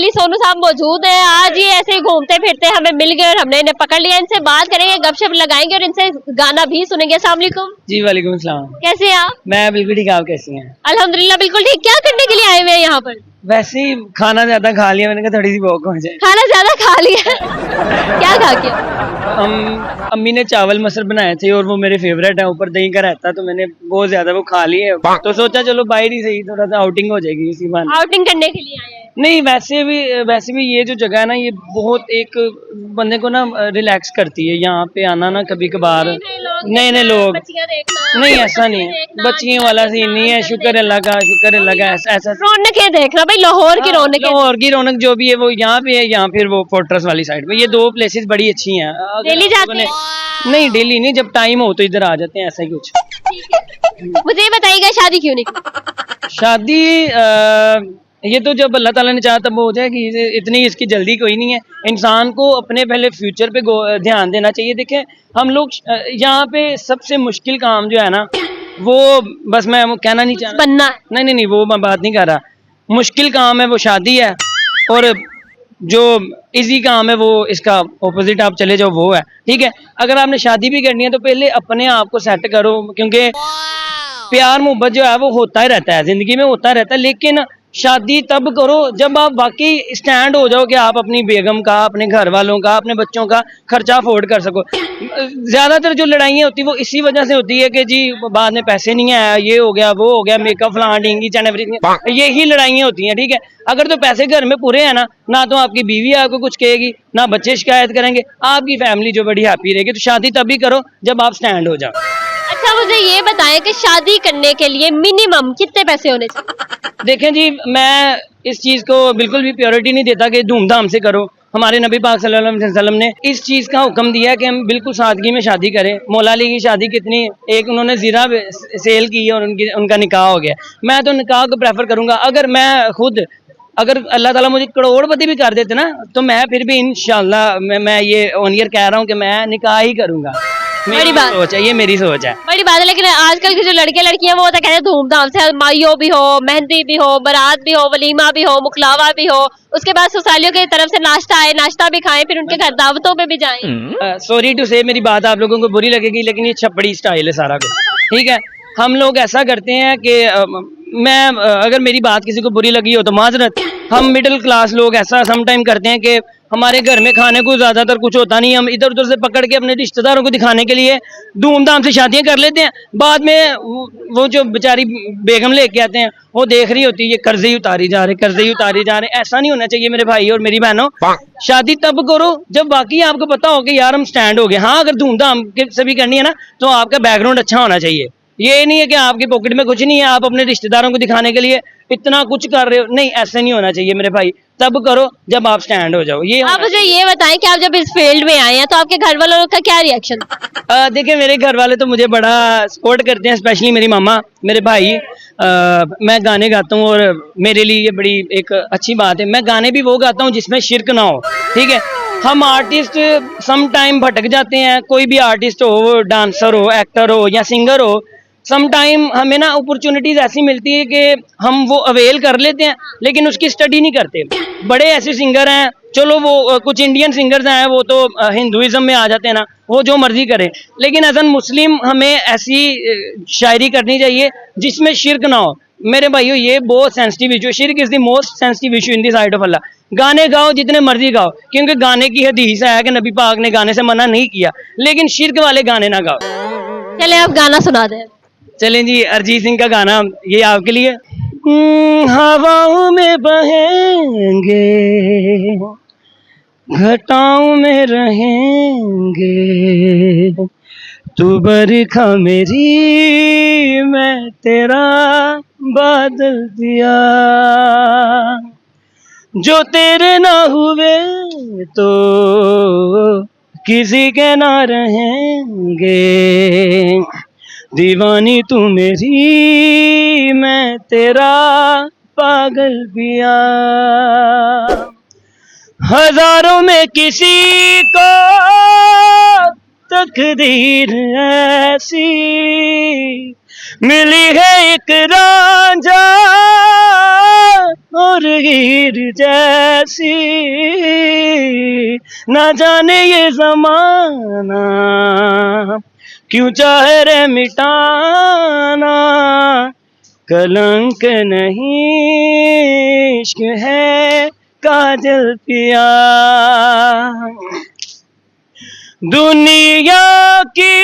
Finally Sonu साहब मौजूद है। आज ये ऐसे ही घूमते फिरते हमें मिल गए और हमने इन्हें पकड़ लिया। इनसे बात करेंगे, गपशप लगाएंगे और इनसे गाना भी सुनेंगे। अस्सलाम वालेकुम। जी वालेकुम सलाम। कैसे हैं आप? मैं बिल्कुल ठीक, आप कैसी हैं? अल्हम्दुलिल्लाह बिल्कुल ठीक। क्या करने के लिए आए हुए हैं यहाँ पर? वैसे ही खाना ज्यादा खा लिया मैंने, कहा थोड़ी सी वॉक हो जाए। खाना ज्यादा खा लिया? क्या खा के? अम्मी ने चावल मसर बनाए थे और वो मेरे फेवरेट है, ऊपर दही का रहता, तो मैंने बहुत ज्यादा वो खा लिए। तो सोचा चलो बाहर ही सही, थोड़ा सा आउटिंग हो जाएगी इसी बहाने। आउटिंग करने के लिए आए हैं? नहीं, वैसे भी ये जो जगह है ना, ये बहुत एक बंदे को ना रिलैक्स करती है। यहाँ पे आना ना कभी कभार, नए लोग, नहीं ऐसा नहीं है, बच्चियों वाला सीन नहीं है। शुक्र अल्लाह का, शुक्र अल्लाह का। ऐसा रौनक देखना भाई, लाहौर की रौनक। लाहौर की रौनक जो भी है वो यहाँ पे है, यहाँ फिर वो फोर्ट्रेस वाली साइड में। ये दो प्लेसेस बड़ी अच्छी हैं। डेली जाते हैं? नहीं डेली नहीं, जब टाइम हो तो इधर आ जाते हैं, ऐसा ही कुछ। मुझे ये बताइएगा, शादी क्यों नहीं? शादी ये तो जब अल्लाह ताला ने चाहा तब वो हो जाएगी। इतनी इसकी जल्दी कोई नहीं है। इंसान को अपने पहले फ्यूचर पे ध्यान देना चाहिए। देखें हम लोग यहाँ पे सबसे मुश्किल काम जो है ना, वो बस मैं वो कहना नहीं चाहता, बनना। नहीं वो मैं बात नहीं कर रहा। मुश्किल काम है वो शादी है, और जो इजी काम है वो इसका ऑपोजिट आप चले जाओ वो है। ठीक है, अगर आपने शादी भी करनी है तो पहले अपने आप को सेट करो, क्योंकि प्यार मोहब्बत जो है वो होता ही रहता है, जिंदगी में होता रहता है। लेकिन शादी तब करो जब आप वाकई स्टैंड हो जाओ कि आप अपनी बेगम का, अपने घर वालों का, अपने बच्चों का खर्चा अफोर्ड कर सको। ज्यादातर जो लड़ाइयाँ होती है वो इसी वजह से होती है कि जी बाद में पैसे नहीं आया, ये हो गया वो हो गया, मेकअप फलान ढींगी एंड एवरीथिंग, यही लड़ाइयाँ होती हैं। ठीक है, अगर तो पैसे घर में पूरे हैं ना तो आपकी बीवी आपको कुछ कहेगी, ना बच्चे शिकायत करेंगे, आपकी फैमिली जो बड़ी हैप्पी रहेगी। तो शादी तभी करो जब आप स्टैंड हो जाओ। अच्छा मुझे ये बताएं कि शादी करने के लिए मिनिमम कितने पैसे होने चाहिए? देखें जी, मैं इस चीज को बिल्कुल भी प्योरिटी नहीं देता कि धूमधाम से करो। हमारे नबी पाक सल्लल्लाहु अलैहि वसल्लम ने इस चीज का हुक्म दिया है कि हम बिल्कुल सादगी में शादी करें। मौला अली की शादी कितनी, एक उन्होंने जीरा सेल की और उनका निकाह हो गया। मैं तो निकाह को प्रेफर करूंगा। अगर मैं खुद, अगर अल्लाह ताला मुझे करोड़पति भी कर देते ना, तो मैं फिर भी इंशाल्लाह मैं ये ऑन ईयर कह रहा हूँ कि मैं निकाह ही करूंगा। मेरी सोच है, ये मेरी सोच है। बड़ी बात है। लेकिन आजकल के जो लड़के लड़कियां वो तो कहते हैं धूमधाम से, माइयो भी हो, मेहंदी भी हो, बारात भी हो, वलीमा भी हो, मुखलावा भी हो, उसके बाद ससुरालियों की तरफ से नाश्ता आए, नाश्ता भी खाएं, फिर उनके घर दावतों में भी जाएं। सॉरी टू से मेरी बात आप लोगों को बुरी लगेगी, लेकिन ये छपड़ी स्टाइल है सारा कुछ। ठीक है, हम लोग ऐसा करते हैं कि अगर मेरी बात किसी को बुरी लगी हो तो माजरत। हम मिडिल क्लास लोग ऐसा समटाइम करते हैं कि हमारे घर में खाने को ज्यादातर कुछ होता नहीं, हम इधर उधर से पकड़ के अपने रिश्तेदारों को दिखाने के लिए धूमधाम से शादियां कर लेते हैं। बाद में वो जो बेचारी बेगम लेके आते हैं वो देख रही होती है ये कर्जे ही उतारी जा रहे। ऐसा नहीं होना चाहिए मेरे भाई और मेरी बहनों। शादी तब करो जब बाकी आपको पता हो कि यार हम स्टैंड हो गए। हाँ, अगर धूमधाम से भी करनी है ना तो आपका बैकग्राउंड अच्छा होना चाहिए। ये नहीं है कि आपकी पॉकेट में कुछ नहीं है, आप अपने रिश्तेदारों को दिखाने के लिए इतना कुछ कर रहे हो। नहीं, ऐसे नहीं होना चाहिए मेरे भाई। तब करो जब आप स्टैंड हो जाओ। ये आप मुझे ये बताएं कि आप जब इस फील्ड में आए हैं तो आपके घर वालों का क्या रिएक्शन? देखिए, मेरे घर वाले तो मुझे बड़ा सपोर्ट करते हैं, स्पेशली मेरी मामा, मेरे भाई। मैं गाने गाता हूँ और मेरे लिए ये बड़ी एक अच्छी बात है। मैं गाने भी वो गाता हूँ जिसमें शिरक ना हो। ठीक है, हम आर्टिस्ट सम टाइम भटक जाते हैं। कोई भी आर्टिस्ट हो, डांसर हो, एक्टर हो या सिंगर हो, सम टाइम हमें ना अपॉर्चुनिटीज ऐसी मिलती है कि हम वो अवेल कर लेते हैं, लेकिन उसकी स्टडी नहीं करते। बड़े ऐसे सिंगर हैं, चलो वो कुछ इंडियन सिंगर्स हैं वो तो हिंदुइज्म में आ जाते हैं ना, वो जो मर्जी करें। लेकिन एज एन मुस्लिम हमें ऐसी शायरी करनी चाहिए जिसमें शिरक ना हो। मेरे भाइयों, ये बहुत सेंसिटिव इशू है। शिरक is the most sensitive issue in the sight of Allah. गाने गाओ जितने मर्जी गाओ, क्योंकि गाने की हदीस है कि नबी पाक ने गाने से मना नहीं किया, लेकिन शिरक वाले गाने ना गाओ। चले आप गाना सुना दें। चलें जी, अरिजीत सिंह का गाना ये आपके लिए। हवाओं में बहेंगे, घटाओं में रहेंगे, तू बरखा मेरी, मैं तेरा बादल दिया। जो तेरे ना हुए तो किसी के ना रहेंगे, दीवानी तू मेरी, मैं तेरा पागल पिया। हजारों में किसी को तकदीर ऐसी मिली है, एक रांझा और हीर जैसी, ना जाने ये जमाना क्यों चाहे रे मिटाना, कलंक नहीं इश्क है काजल पिया। दुनिया की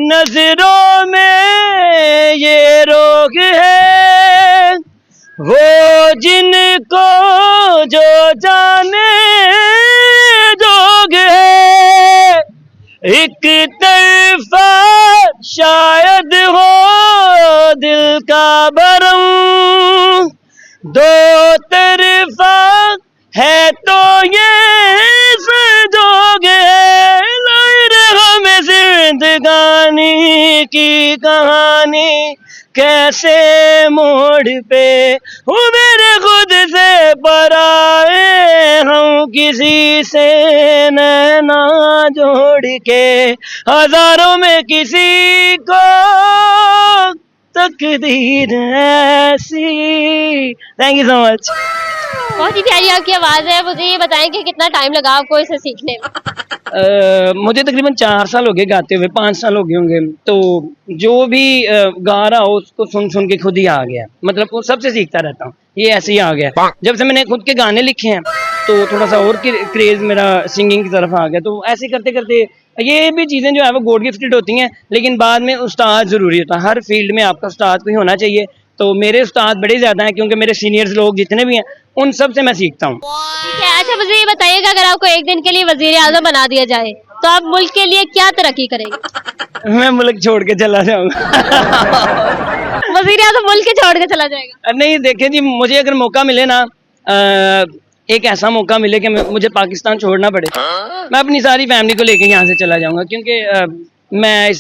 नजरों में ये रोग है, वो जिनको जो जाने जोग है। एक तरफा शायद हो दिल का भरम, दो तरफा है तो ये संजोग है। हमें जिंदगानी की कहानी कैसे मोड़ पे हूँ मेरे खुद से पराए, हम किसी से नैना जोड़ के हजारों में किसी को तकदीर ऐसी। Thank you so much. बहुत ही प्यारी आपकी आवाज है। मुझे ये बताएं कि कितना टाइम लगा आपको इसे सीखने में? मुझे तकरीबन 4 साल हो गए गाते हुए, 5 साल हो गए होंगे। तो जो भी गा रहा हो उसको सुन सुन के खुद ही आ गया, मतलब वो सबसे सीखता रहता हूँ, ये ऐसे ही आ गया। जब से मैंने खुद के गाने लिखे हैं तो थोड़ा सा और क्रेज मेरा सिंगिंग की तरफ आ गया। तो ऐसे करते करते ये भी चीज़ें जो है वो गॉड गिफ्टेड होती हैं, लेकिन बाद में उस्ताद ज़रूरी होता है। हर फील्ड में आपका उस्ताद कोई होना चाहिए। तो मेरे उस्ताद बड़े ज़्यादा हैं, क्योंकि मेरे सीनियर्स लोग जितने भी हैं उन सब से मैं सीखता हूँ। ठीक है, अच्छा मुझे ये बताइएगा, अगर आपको एक दिन के लिए वजीर आजम बना दिया जाए तो आप मुल्क के लिए क्या तरक्की करेंगे? मैं मुल्क छोड़ के चला जाऊंगा। वजीर आजम मुल्क के छोड़ के चला जाएगा? नहीं, देखिए जी, मुझे अगर मौका मिले ना, एक ऐसा मौका मिले कि मुझे पाकिस्तान छोड़ना पड़े, मैं अपनी सारी फैमिली को लेके यहाँ से चला जाऊंगा, क्योंकि मैं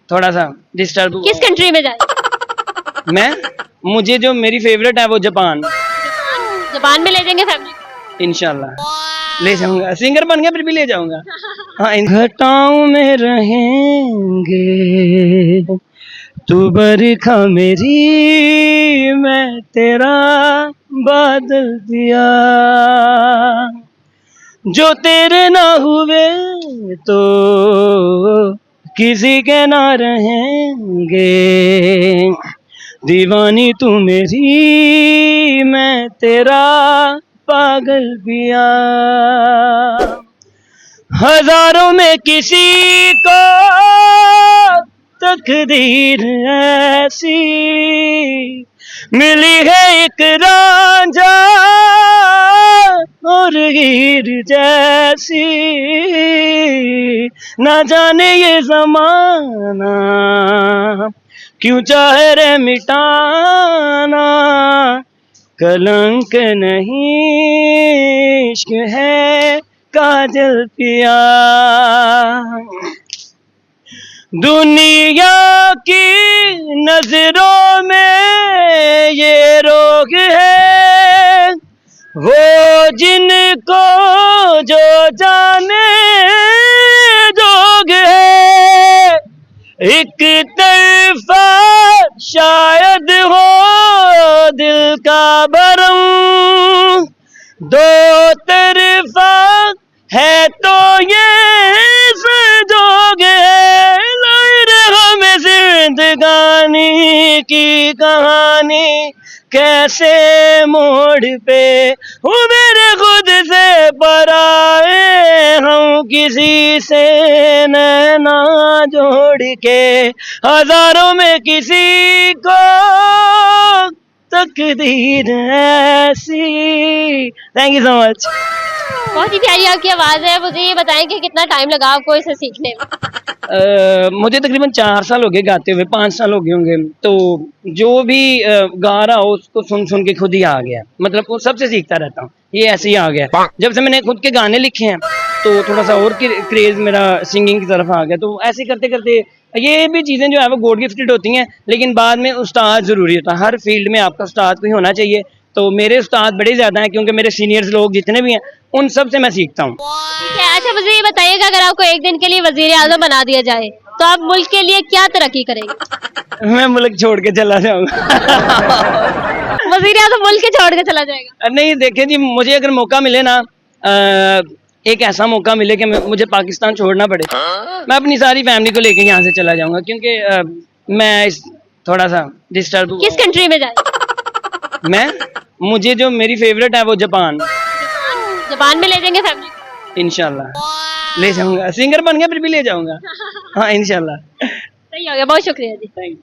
थोड़ा सा डिस्टर्ब। किस कंट्री में जाए? मुझे जो मेरी फेवरेट है वो जापान। जापान में ले जाएंगे फैमिली? इंशाल्लाह ले जाऊंगा, सिंगर बन गया फिर भी ले जाऊंगा। हाँ, इन घटाओं में रहेंगे, तू बरखा मेरी, मैं तेरा बादल दिया। जो तेरे ना हुए तो किसी के ना रहेंगे, दीवानी तू मेरी, मैं तेरा पागल पिया। हजारों में किसी को तकदीर ऐसी, मिली है एक रांझा और हीर जैसी, ना जाने ये जमाना क्यों चाहे रे मिटाना, कलंक नहीं इश्क है काजल पिया। दुनिया की नजरों में ये रोग है, वो जिनको जो जाने जोग है। एक तरफा शायद हो दिल का भरम, दो तरफा है तो ये संजोग है। हमें जिंदगानी की कहानी कैसे मोड़ पे हूँ मेरे खुद से पराए, हम किसी से नैना जोड़ के हजारों में किसी को तकदीर ऐसी। Thank you so much. बहुत ही प्यारी आपकी आवाज है। मुझे ये बताएं कि कितना टाइम लगा आपको इसे सीखने में? मुझे तकरीबन 4 साल हो गए गाते हुए, 5 साल हो गए होंगे। तो जो भी गा रहा हो उसको सुन सुन के खुद ही आ गया, मतलब वो सबसे सीखता रहता हूँ, ये ऐसे ही आ गया। जब से मैंने खुद के गाने लिखे हैं तो थोड़ा सा और क्रेज मेरा सिंगिंग की तरफ आ गया। तो ऐसे करते करते ये भी चीज़ें जो है वो गॉड गिफ्टेड होती हैं, लेकिन बाद में उस्ताद ज़रूरी होता है। हर फील्ड में आपका उस्ताद कोई होना चाहिए। तो मेरे उस्ताद बड़े ज़्यादा हैं, क्योंकि मेरे सीनियर्स लोग जितने भी हैं उन सब से मैं सीखता हूँ। ठीक है, अच्छा मुझे ये बताइएगा, अगर आपको एक दिन के लिए वजीर आजम बना दिया जाए तो आप मुल्क के लिए क्या तरक्की करेंगे? मैं मुल्क छोड़ के चला जाऊंगा। वजीर आजम मुल्क के छोड़ के चला जाएगा? नहीं देखें जी, मुझे अगर मौका मिले ना, एक ऐसा मौका मिले कि मुझे पाकिस्तान छोड़ना पड़े, मैं अपनी सारी फैमिली को लेके यहाँ से चला जाऊंगा, क्योंकि मैं थोड़ा सा डिस्टर्ब। किस कंट्री में जाए? मुझे जो मेरी फेवरेट है वो जापान। जापान में ले जाएंगे फैमिली? इंशाल्लाह ले जाऊंगा, सिंगर बन गया फिर भी ले जाऊंगा। हाँ इंशाल्लाह। सही हो गया, बहुत शुक्रिया जी। Thank you.